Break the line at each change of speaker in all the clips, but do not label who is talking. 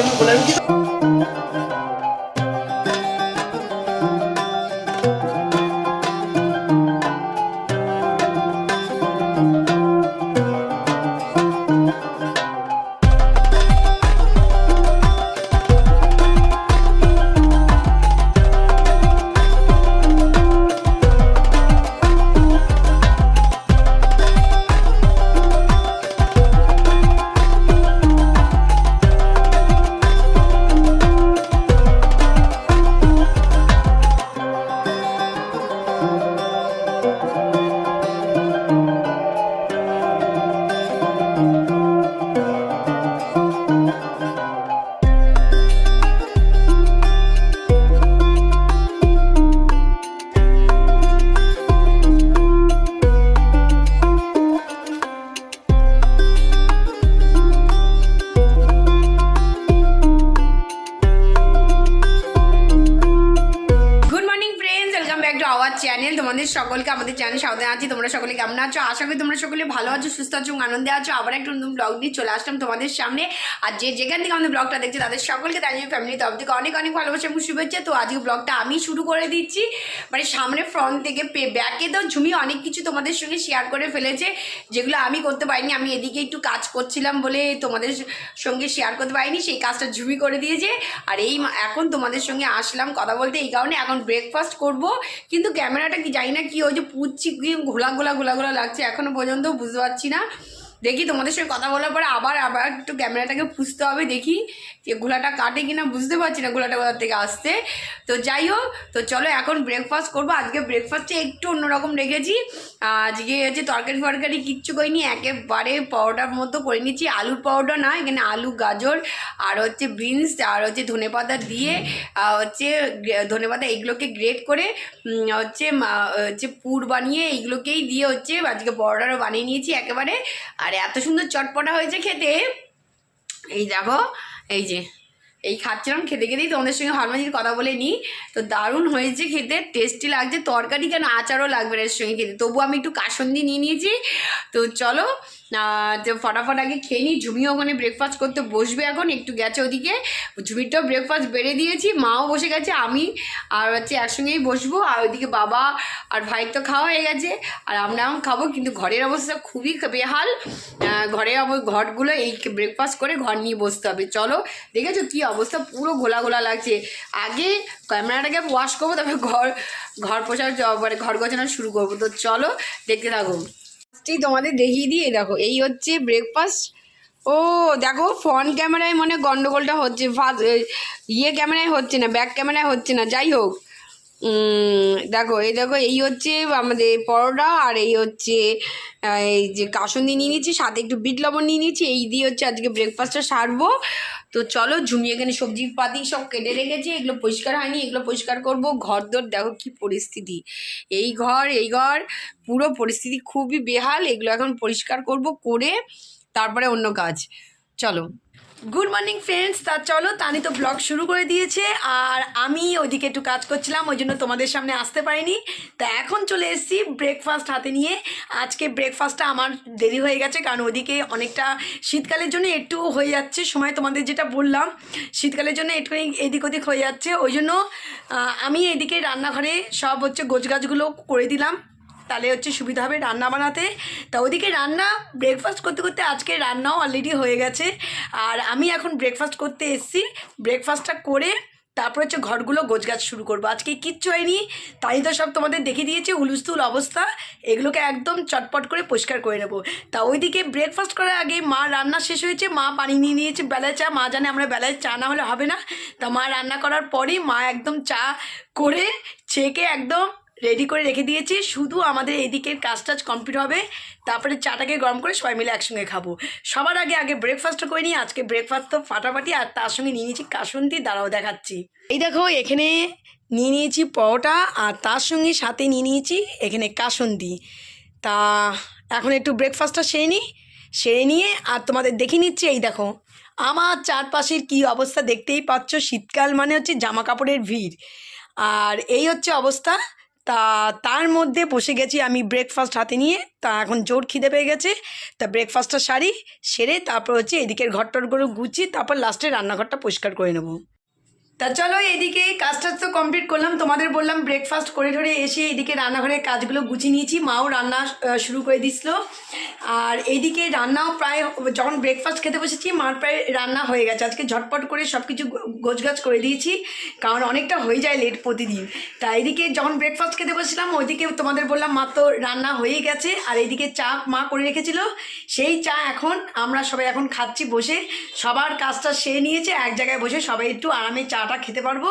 আমি বললাম কি চ্যানেল তোমাদের সকলকে আমাদের চ্যানেল সাথে আছি। তোমরা সকলে কেমন আছো? আশা করি তোমরা সকলে ভালো আছো, সুস্থ আছো এবং আনন্দে আছো। আবার একটা নতুন ব্লগ নিয়ে চলে আসলাম তোমাদের সামনে। আর যেখান থেকে আমাদের ব্লগটা দেখছে তাদের সকলকে তাই ফ্যামিলি তরফ থেকে অনেক অনেক ভালোবাসা এবং শুভেচ্ছা। তো আজকে ব্লগটা আমি শুরু করে দিচ্ছি, মানে সামনে ফ্রন্ট থেকে ব্যাকে তো ঝুমি অনেক কিছু তোমাদের সঙ্গে শেয়ার করে ফেলেছে, যেগুলো আমি করতে পারিনি। আমি এদিকে একটু কাজ করছিলাম বলে তোমাদের সঙ্গে শেয়ার করতে পারিনি, সেই কাজটা ঝুমি করে দিয়েছে। আর এই এখন তোমাদের সঙ্গে আসলাম কথা বলতে, এই কারণে এখন ব্রেকফাস্ট করব। কিন্তু ক্যামেরাটা কি জানি না কি ওই যে পুচ্ছি কি ঘোলা ঘোলা লাগছে, এখনো পর্যন্ত বুঝতে পারছি না। দেখি তোমাদের সঙ্গে কথা বলার পরে আবার একটু ক্যামেরাটাকে পুষতে হবে, দেখি যে ঘোলাটা কাটে কিনা, বুঝতে পারছি না ঘোলাটা কোথা থেকে আসতে। তো যাই হোক, তো চলো এখন ব্রেকফাস্ট করবো। আজকে ব্রেকফাস্টে একটু অন্যরকম রেখেছি। আজকে হচ্ছে তরকারি ফরকারি কিচ্ছু করিনি, একেবারে পাউডার মতো করে নিচ্ছি। আলুর পাউডার না, এখানে আলু, গাজর আর হচ্ছে বিনস আর হচ্ছে ধনেপাতা দিয়ে হচ্ছে ধনেপাতা এইগুলোকে গ্রেট করে হচ্ছে পুর বানিয়ে এইগুলোকেই দিয়ে হচ্ছে আজকে পাউডারও বানিয়ে নিয়েছি একেবারে। আর এত সুন্দর চটপটা হয়েছে খেতে, এই দেখো, এই যে এই খাচ্ছিলাম, খেতে খেতেই তোমাদের সঙ্গে হরমাজির কথা বলে নিই। তো দারুণ হয়েছে খেতে, টেস্টি লাগছে। তরকারি কেন, আচারও লাগবে এর সঙ্গে খেতে। তবু আমি একটু কাসন্দি নিয়ে নিয়েছি। তো চলো তো ফটাফট আগে খেয়ে নিই। ঝুমিও ওখানে ব্রেকফাস্ট করতে বসবে, এখন একটু গেছে ওদিকে। ঝুমিরটাও ব্রেকফাস্ট বেড়ে দিয়েছি, মাও বসে গেছে, আমি আর হচ্ছে একসঙ্গেই বসবো। আর ওইদিকে বাবা আর ভাইয়ের তো খাওয়া হয়ে গেছে, আর আমরা এখন খাবো। কিন্তু ঘরের অবস্থা খুবই বেহাল, ঘরগুলো এই ব্রেকফাস্ট করে ঘর নিয়ে বসতে হবে। চলো, দেখেছো কি অবস্থা, পুরো ঘোলা ঘোলা লাগছে। আগে ক্যামেরাটাকে ওয়াশ করবো, তারপরে ঘর পোছার মানে ঘর গোছানো শুরু করবো। তো চলো দেখতে থাকো। তোমাদের দেখিয়ে দিয়ে দেখো, এই হচ্ছে ব্রেকফাস্ট। ও দেখো, ফ্রন্ট ক্যামেরায় মনে গন্ডগোলটা হচ্ছে, ক্যামেরায় হচ্ছে না, ব্যাক ক্যামেরায় হচ্ছে না। যাই হোক, দেখো এই হচ্ছে আমাদের পরোটা, আর এই হচ্ছে এই যে কাসুন্দি নিয়ে নিয়েছি, সাথে একটু বিট লবণ নিয়ে নিয়েছি। এই দিয়ে হচ্ছে আজকে ব্রেকফাস্টটা সারবো। তো চলো, ঝুমিয়ে এখানে সবজি পাতি সব কেটে রেখেছি, এগুলো পরিষ্কার হয়নি, এগুলো পরিষ্কার করবো। ঘর দর দেখো কি পরিস্থিতি, এই ঘর পুরো পরিস্থিতি খুবই বেহাল। এগুলো এখন পরিষ্কার করব, করে তারপরে অন্য কাজ। চলো, গুড মর্নিং ফ্রেন্ডস। তা চলো, তানি তো ব্লগ শুরু করে দিয়েছে, আর আমি ওইদিকে একটু কাজ করছিলাম, ওই জন্য তোমাদের সামনে আসতে পারিনি। তা এখন চলে এসেছি ব্রেকফাস্ট হাতে নিয়ে। আজকে ব্রেকফাস্টটা আমার দেরি হয়ে গেছে, কারণ ওইদিকে অনেকটা শীতকালের জন্য একটু হয়ে যাচ্ছে সময়, তোমাদের যেটা বললাম শীতকালের জন্য একটুখানি এদিক ওদিক হয়ে যাচ্ছে। ওই জন্য আমি এদিকে রান্নাঘরে সব হচ্ছে গোছগাছগুলো করে দিলাম, তাহলে হচ্ছে সুবিধা হবে রান্না বানাতে। তা ওদিকে রান্না ব্রেকফাস্ট করতে করতে আজকে রান্নাও অলরেডি হয়ে গেছে। আর আমি এখন ব্রেকফাস্ট করতে এসেছি, ব্রেকফাস্টটা করে তারপর হচ্ছে ঘরগুলো গোছগাছ শুরু করবো। আজকে কিচ্ছু হয়নি, তাই তো সব তোমাদের দেখে দিয়েছে হুলস্থুল অবস্থা। এগুলোকে একদম চটপট করে পরিষ্কার করে নেবো। তা ওইদিকে ব্রেকফাস্ট করার আগে মা রান্না শেষ হয়েছে, মা পানি নিয়ে নিয়েছে বেলায় চা। মা জানে আমরা বেলায় চা না হলে হবে না। তা মা রান্না করার পরেই মা একদম চা করে ছেঁকে একদম রেডি করে রেখে দিয়েছি। শুধু আমাদের এদিকের কাজ টাজ কমপ্লিট হবে, তারপরে চাটাকে গরম করে সবাই মিলে একসঙ্গে খাবো। সবার আগে ব্রেকফাস্টটা করে নিই। আজকে ব্রেকফাস্ট তো ফাটাফাটি, আর তার সঙ্গে নিয়ে নিয়েছি কাসুন্দি, দাঁড়াও দেখাচ্ছি। এই দেখো, এখানে নিয়ে নিয়েছি পরোটা, আর তার সঙ্গে সাথে নিয়ে নিয়েছি এখানে কাসুন্দি। তা এখন একটু ব্রেকফাস্টটা সেরে নিয়ে আর তোমাদের দেখে নিচ্ছি। এই দেখো আমার চারপাশের কি অবস্থা, দেখতেই পাচ্ছ। শীতকাল মানে হচ্ছে জামা কাপড়ের ভিড়, আর এই হচ্ছে অবস্থা।
তা তার মধ্যে বসে গেছি আমি ব্রেকফাস্ট হাতে নিয়ে। তা এখন জোর খিদে পেয়ে গেছে, তা ব্রেকফাস্টটা সেরে তারপর হচ্ছে এদিকের ঘরটরগুলো গুছিয়ে তারপর লাস্টে রান্নাঘরটা পরিষ্কার করে নেবো। তা চলো এদিকে কাজটা তো কমপ্লিট করলাম, তোমাদের বললাম ব্রেকফাস্ট করে ধরে এসে এদিকে রান্নাঘরের কাজগুলো গুছিয়ে নিয়েছি। মাও রান্না শুরু করে দিছিল, আর এইদিকে রান্নাও প্রায় যখন ব্রেকফাস্ট খেতে বসেছি মার প্রায় রান্না হয়ে গেছে। আজকে ঝটপট করে সব কিছু গোছগাছ করে দিয়েছি, কারণ অনেকটা হয়ে যায় লেট প্রতিদিন। তা এইদিকে যখন ব্রেকফাস্ট খেতে বসেছিলাম ওইদিকে তোমাদের বললাম মা তো রান্না হয়ে গেছে, আর এইদিকে চা মা করে রেখেছিল, সেই চা এখন আমরা সবাই এখন খাচ্ছি বসে। সবার কাজটা সেরে নিয়েছে, এক জায়গায় বসে সবাই একটু আরামে চাটা খেতে পারবো,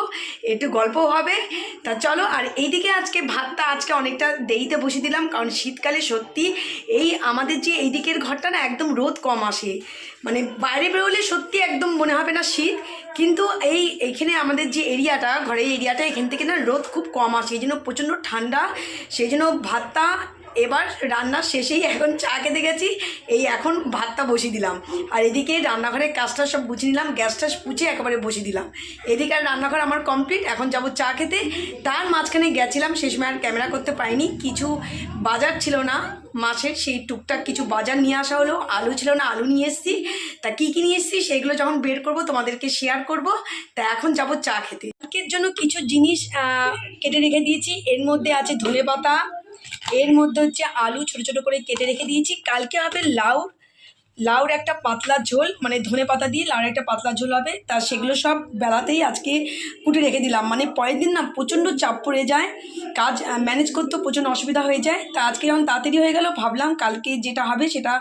একটু গল্পও হবে। তা চলো, আর এইদিকে আজকে ভাতটা আজকে অনেকটা দেরিতে বসে দিলাম, কারণ শীতকালে সত্যি এই আমাদের যে এই দিকের ঘরটা না একদম রোদ কম আসে, মানে বাইরে বেরোলে সত্যি একদম মনে হবে না শীত, কিন্তু এইখানে আমাদের যে এরিয়াটা ঘরের এরিয়াটা এখান থেকে না রোদ খুব কম আসে, এই জন্য প্রচণ্ড ঠান্ডা। সেই জন্য ভাতটা এবার রান্নার শেষেই এখন চা খেতে গেছি, এই এখন ভাতটা বসিয়ে দিলাম। আর এদিকে রান্নাঘরের কাজটা সব বুঝে নিলাম, গ্যাসটা পুছে একেবারে বসিয়ে দিলাম। এদিকে আর রান্নাঘর আমার কমপ্লিট, এখন যাব চা খেতে। তার মাঝখানে গেছিলাম, সেই সময় আর ক্যামেরা করতে পারিনি, কিছু বাজার ছিল না মাছের, সেই টুকটাক কিছু বাজার নিয়ে আসা হলো। আলু ছিল না, আলু নিয়ে এসেছি। তা কী কী নিয়ে এসেছি সেগুলো যখন বের করব তোমাদেরকে শেয়ার করব। তা এখন যাব চা খেতে। আজকের জন্য কিছু জিনিস কেটে রেখে দিয়েছি, এর মধ্যে আছে ধনেপাতা, এর মধ্যে হচ্ছে আলু ছোটো ছোটো করে কেটে রেখে দিয়েছি। কালকে হবে লাউর একটা পাতলা ঝোল, মানে ধনেপাতা দিয়ে লাউর একটা পাতলা ঝোল হবে। তা সেগুলো সব বেলাতেই আজকে কুটে রেখে দিলাম, মানে পরের দিন না প্রচণ্ড চাপ পড়ে যায়, কাজ ম্যানেজ করতেও প্রচণ্ড অসুবিধা হয়ে যায়। তা আজকে যখন তাড়াতাড়ি হয়ে গেল ভাবলাম কালকে যেটা হবে সেটা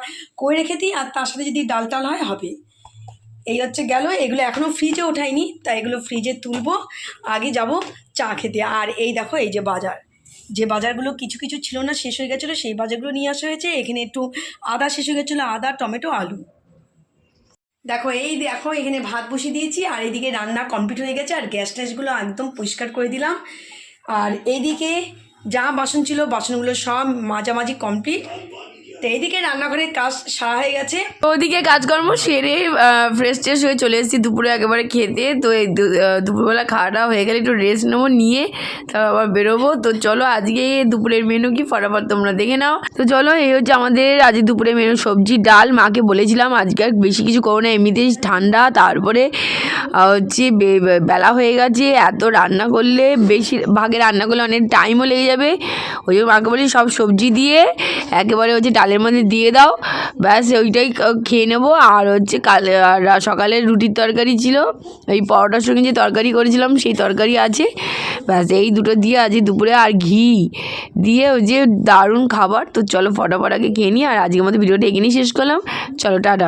করে রেখে দিই, আর তার সাথে যদি ডাল টাল হয় হবে। এই হচ্ছে গেল, এগুলো এখনও ফ্রিজে ওঠাইনি, তাই এগুলো ফ্রিজে তুলবো, আগে যাব চা খেতে। আর এই দেখো এই যে বাজারগুলো কিছু কিছু ছিল না, শেষ হয়ে গেছিলো, সেই বাজারগুলো নিয়ে আসা হয়েছে। এখানে একটু আদা শেষ হয়ে গেছিলো, আদা, টমেটো, আলু। দেখো এখানে ভাত বসিয়ে দিয়েছি, আর এইদিকে রান্না কমপ্লিট হয়ে গেছে, আর গ্যাস ট্যাসগুলো একদম পরিষ্কার করে দিলাম। আর এইদিকে যা বাসন ছিল বাসনগুলো সব মাঝামাঝি কমপ্লিট। তো এইদিকে রান্নাঘরের কাজ সারা হয়ে গেছে,
ওদিকে কাজকর্ম সেরে ফ্রেশ ট্রেশ হয়ে চলে এসেছি দুপুরে একেবারে খেতে। তো এই দুপুরবেলা খাওয়াটা হয়ে গেলে একটু রেস্ট নেবো, নিয়ে তারপর আবার বেরোবো। তো চলো আজকে দুপুরের মেনু কি ফটাফট তোমরা দেখে নাও। তো চলো, এই হচ্ছে আমাদের আজকে দুপুরের মেনু, সবজি ডাল। মাকে বলেছিলাম আজকে আর বেশি কিছু করো না, এমনিতেই ঠান্ডা, তারপরে হচ্ছে বেলা হয়ে গেছে, এত রান্না করলে বেশিরভাগে রান্না করলে অনেক টাইমও লেগে যাবে। ওই জন্য মাকে বলি সব সবজি দিয়ে একেবারে হচ্ছে ডালের মধ্যে দিয়ে দাও, ব্যাস ওইটাই খেয়ে নেবো। আর হচ্ছে সকালে রুটির তরকারি ছিল, ওই পরোটার সঙ্গে যে তরকারি করেছিলাম সেই তরকারি আছে, ব্যাস এই দুটো দিয়ে আজকে দুপুরে, আর ঘি দিয়ে ওই যে দারুণ খাবার। তো চলো ফটাফট আগে খেয়ে নিই, আর আজকের মতো ভিডিওটা এখানেই শেষ করলাম। চলো টাটা।